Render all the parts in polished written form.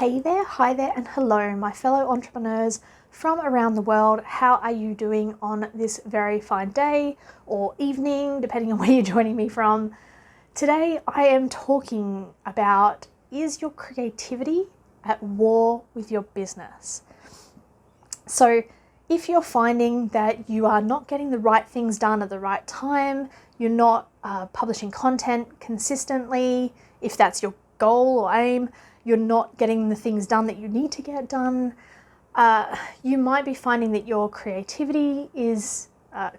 Hey there, hi there, and hello, my fellow entrepreneurs from around the world. How are you doing on this very fine day or evening, depending on where you're joining me from? Today, I am talking about, is your creativity at war with your business? So if you're finding that you are not getting the right things done at the right time, you're not publishing content consistently, if that's your goal or aim, you're not getting the things done that you need to get done, you might be finding that your creativity is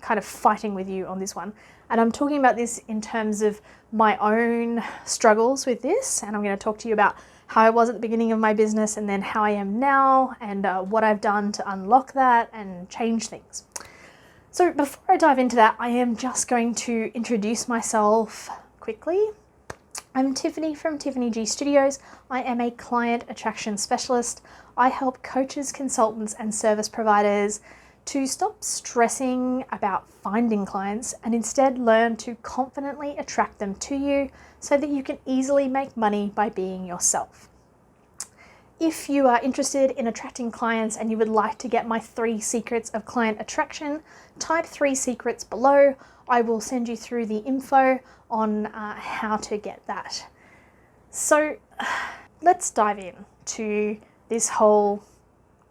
kind of fighting with you on this one. And I'm talking about this in terms of my own struggles with this, and I'm going to talk to you about how I was at the beginning of my business and then how I am now, and what I've done to unlock that and change things. So before I dive into that, I am just going to introduce myself quickly. I'm Tiffany from Tiffany G Studios. I am a client attraction specialist. I help coaches, consultants, and service providers to stop stressing about finding clients and instead learn to confidently attract them to you so that you can easily make money by being yourself. If you are interested in attracting clients and you would like to get my 3 secrets of client attraction, type 3 secrets below. I will send you through the info on how to get that. So let's dive in to this whole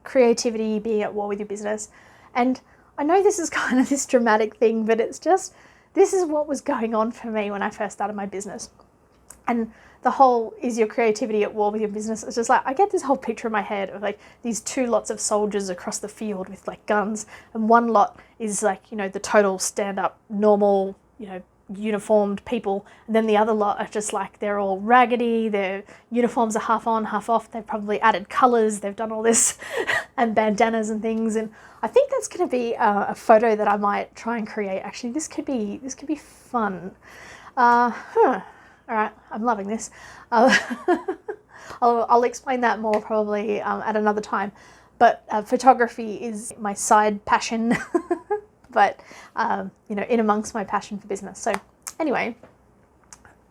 creativity being at war with your business. And I know this is kind of this dramatic thing, but it's just, this is what was going on for me when I first started my business. And the whole, is your creativity at war with your business? It's just like, I get this whole picture in my head of like these 2 lots of soldiers across the field with like guns, and one lot is like, you know, the total stand-up, normal, you know, uniformed people, and then the other lot are just like, they're all raggedy, their uniforms are half on, half off, they've probably added colours, they've done all this and bandanas and things. And I think that's going to be a photo that I might try and create. Actually, this could be fun. All right, I'm loving this. I'll explain that more probably at another time. But photography is my side passion, but you know, in amongst my passion for business. So anyway,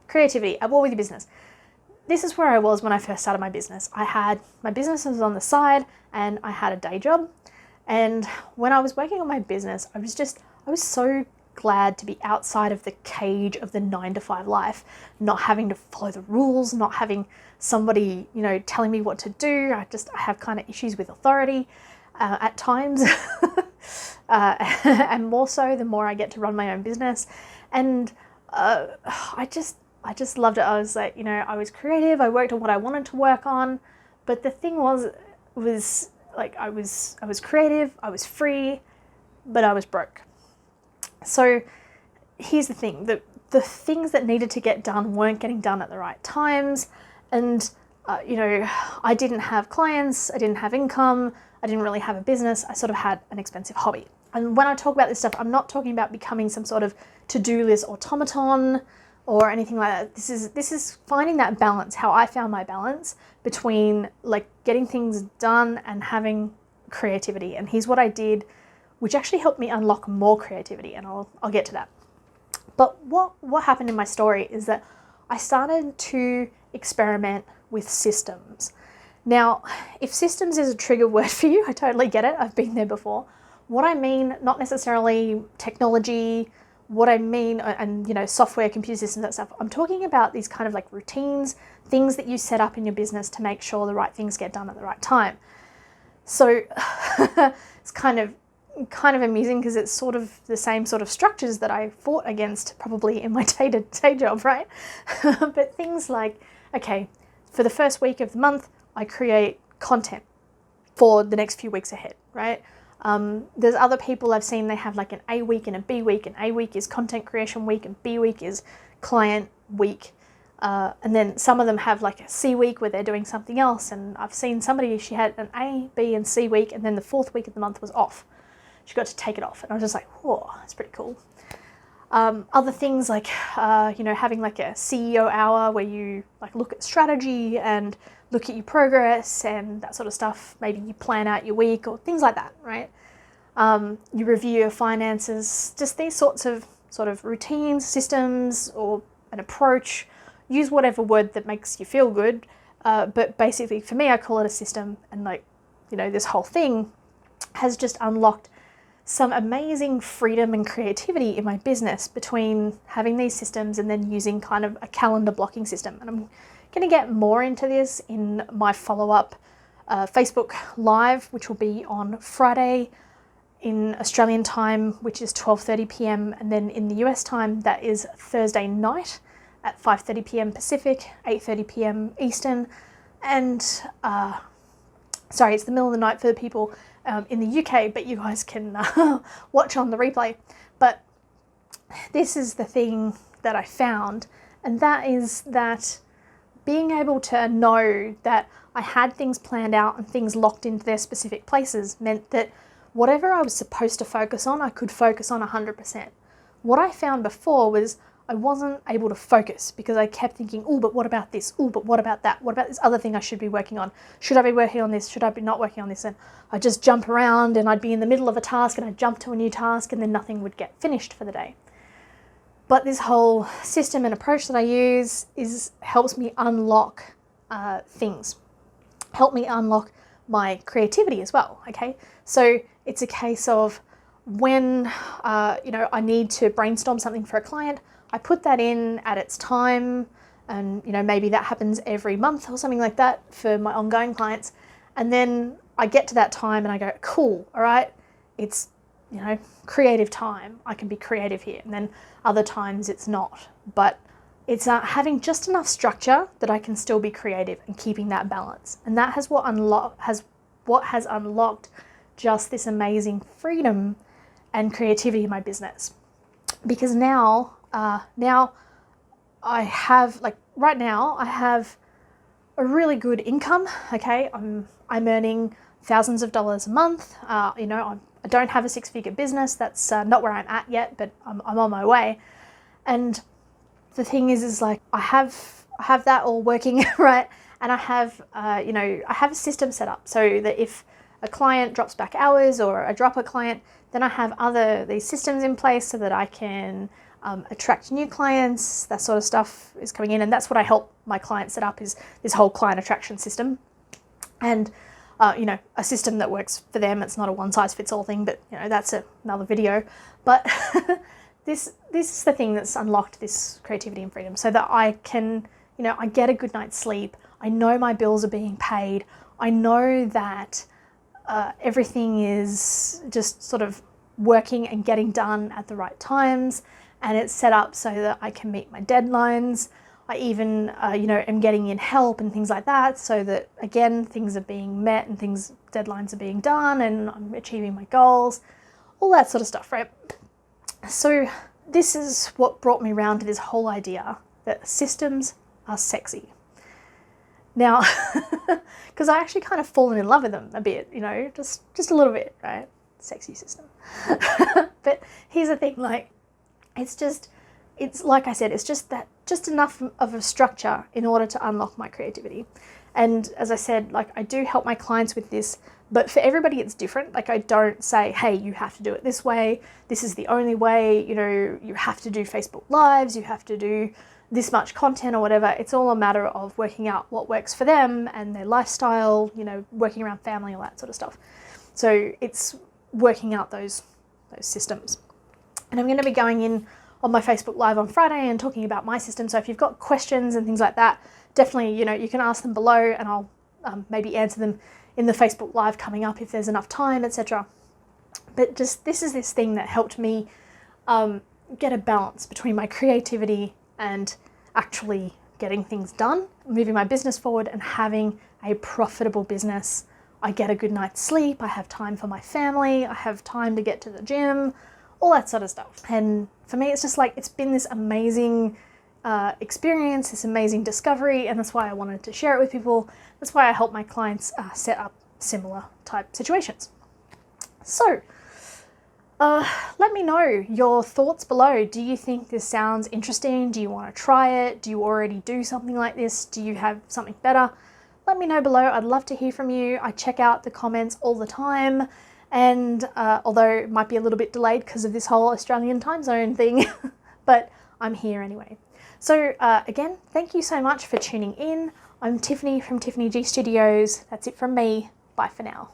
creativity at war with your business. This is where I was when I first started my business. I had my business was on the side, and I had a day job. And when I was working on my business, I was so glad to be outside of the cage of the 9-to-5 life, not having to follow the rules, not having somebody, you know, telling me what to do. I have kind of issues with authority at times, and more so the more I get to run my own business. And I just loved it. I was like, you know, I was creative. I worked on what I wanted to work on, but the thing was like I was creative. I was free, but I was broke. So here's the thing, the things that needed to get done weren't getting done at the right times. And, you know, I didn't have clients, I didn't have income, I didn't really have a business. I sort of had an expensive hobby. And when I talk about this stuff, I'm not talking about becoming some sort of to-do list automaton or anything like that. This is finding that balance, how I found my balance between like getting things done and having creativity. And here's what I did, which actually helped me unlock more creativity, and I'll get to that. But what happened in my story is that I started to experiment with systems. Now, if systems is a trigger word for you, I totally get it. I've been there before. What I mean, not necessarily technology, what I mean, and you know, software, computer systems, that stuff. I'm talking about these kind of like routines, things that you set up in your business to make sure the right things get done at the right time. So it's kind of amusing because it's sort of the same sort of structures that I fought against probably in my day-to-day job, right? But things like, okay, for the first week of the month, I create content for the next few weeks ahead, right? There's other people I've seen, they have like an A week and a B week, and A week is content creation week and B week is client week. And then some of them have like a C week where they're doing something else. And I've seen somebody, she had an A, B and C week, and then the 4th week of the month was off. She got to take it off, and I was just like, whoa, that's pretty cool. Other things like, you know, having like a CEO hour where you like look at strategy and look at your progress and that sort of stuff. Maybe you plan out your week or things like that, right? You review your finances, just these sorts of sort of routines, systems, or an approach. Use whatever word that makes you feel good But basically for me, I call it a system, and like, you know, this whole thing has just unlocked some amazing freedom and creativity in my business between having these systems and then using kind of a calendar blocking system. And I'm going to get more into this in my follow-up Facebook Live, which will be on Friday in Australian time, which is 12:30 p.m. And then in the US time, that is Thursday night at 5:30 p.m. Pacific, 8:30 p.m. Eastern. And sorry, it's the middle of the night for the people in the UK, but you guys can watch on the replay. But this is the thing that I found, and that is that being able to know that I had things planned out and things locked into their specific places meant that whatever I was supposed to focus on, I could focus on 100%. What I found before was I wasn't able to focus because I kept thinking, oh, but what about this? Oh, but what about that? What about this other thing I should be working on? Should I be working on this? Should I be not working on this? And I'd just jump around, and I'd be in the middle of a task and I'd jump to a new task, and then nothing would get finished for the day. But this whole system and approach that I use helps me unlock things, help me unlock my creativity as well. Okay, so it's a case of when you know, I need to brainstorm something for a client, I put that in at its time, and you know, maybe that happens every month or something like that for my ongoing clients. And then I get to that time and I go, cool, all right, it's, you know, creative time. I can be creative here. And then other times it's not. But it's having just enough structure that I can still be creative and keeping that balance. And that has what has unlocked just this amazing freedom and creativity in my business. Because now I have, like right now, I have a really good income. Okay, I'm earning thousands of dollars a month. You know, I don't have a six-figure business. That's not where I'm at yet, but I'm on my way. And the thing is like I have that all working right, and I have you know, I have a system set up so that if a client drops back hours or I drop a client, then I have these systems in place so that I can attract new clients. That sort of stuff is coming in, and that's what I help my clients set up, is this whole client attraction system. And you know, a system that works for them. It's not a one-size-fits-all thing, but you know, that's another video. But this is the thing that's unlocked this creativity and freedom, so that I can, you know, I get a good night's sleep. I know my bills are being paid. I know that everything is just sort of working and getting done at the right times, and it's set up so that I can meet my deadlines. I even, you know, am getting in help and things like that, so that again, things are being met and deadlines are being done, and I'm achieving my goals, all that sort of stuff, right? So this is what brought me around to this whole idea that systems are sexy. Now, because I actually kind of fallen in love with them a bit, you know, just a little bit, right? Sexy system. But here's the thing, like, it's like I said, it's just enough of a structure in order to unlock my creativity. And as I said, like, I do help my clients with this, but for everybody it's different. Like, I don't say, hey, you have to do it this way. This is the only way, you know, you have to do Facebook Lives, you have to do this much content or whatever. It's all a matter of working out what works for them and their lifestyle, you know, working around family, all that sort of stuff. So it's working out those systems. And I'm going to be going in on my Facebook Live on Friday and talking about my system. So if you've got questions and things like that, definitely, you know, you can ask them below, and I'll maybe answer them in the Facebook Live coming up if there's enough time, etc. But just this is this thing that helped me get a balance between my creativity and actually getting things done, moving my business forward and having a profitable business. I get a good night's sleep, I have time for my family, I have time to get to the gym, all that sort of stuff. And for me, it's just like, it's been this amazing experience, this amazing discovery, and that's why I wanted to share it with people. That's why I help my clients set up similar type situations. So let me know your thoughts below. Do you think this sounds interesting? Do you want to try it? Do you already do something like this? Do you have something better? Let me know below. I'd love to hear from you. I check out the comments all the time, and although it might be a little bit delayed because of this whole Australian time zone thing, but I'm here anyway. So again, thank you so much for tuning in. I'm Tiffany from Tiffany G Studios. That's it from me. Bye for now.